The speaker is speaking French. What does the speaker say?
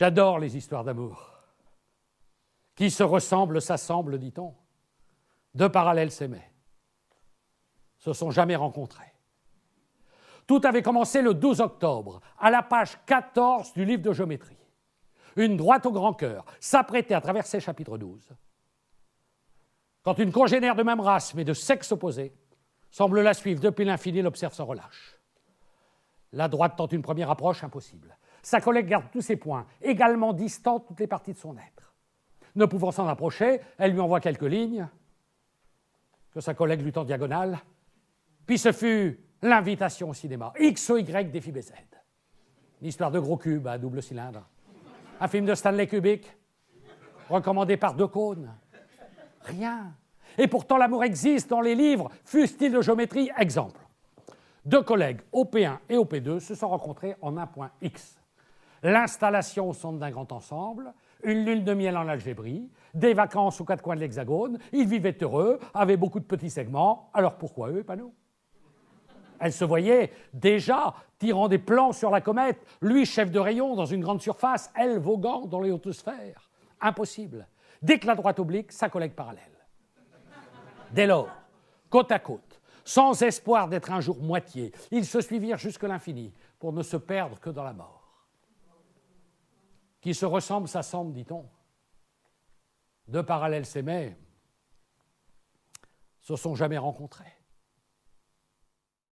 J'adore les histoires d'amour. Qui se ressemblent s'assemblent, dit-on. Deux parallèles s'aimaient. Se sont jamais rencontrés. Tout avait commencé le 12 octobre, à la page 14 du livre de géométrie. Une droite au grand cœur s'apprêtait à traverser chapitre 12. Quand une congénère de même race, mais de sexe opposé, semble la suivre depuis l'infini, l'observe sans relâche. La droite tente une première approche, impossible. Sa collègue garde tous ses points, également distants toutes les parties de son être. Ne pouvant s'en approcher, elle lui envoie quelques lignes que sa collègue lui tend diagonale, puis ce fut l'invitation au cinéma, X ou Y défie BZ. Une histoire de gros cubes à double cylindre. Un film de Stanley Kubrick, recommandé par Decaune. Rien. Et pourtant, l'amour existe dans les livres, fussent-ils de géométrie. Exemple. Deux collègues, OP1 et OP2, se sont rencontrés en un point X. L'installation au centre d'un grand ensemble, une lune de miel en algébrie, des vacances aux quatre coins de l'Hexagone, ils vivaient heureux, avaient beaucoup de petits segments, alors pourquoi eux et pas nous? Elle se voyait déjà tirant des plans sur la comète, lui chef de rayon dans une grande surface, elle voguant dans les hautes sphères. Impossible. Dès que la droite oblique, sa collègue parallèle. Dès lors, côte à côte, sans espoir d'être un jour moitié, ils se suivirent jusque l'infini pour ne se perdre que dans la mort. Qui se ressemblent s'assemblent, dit-on. Deux parallèles s'aimaient, se sont jamais rencontrés.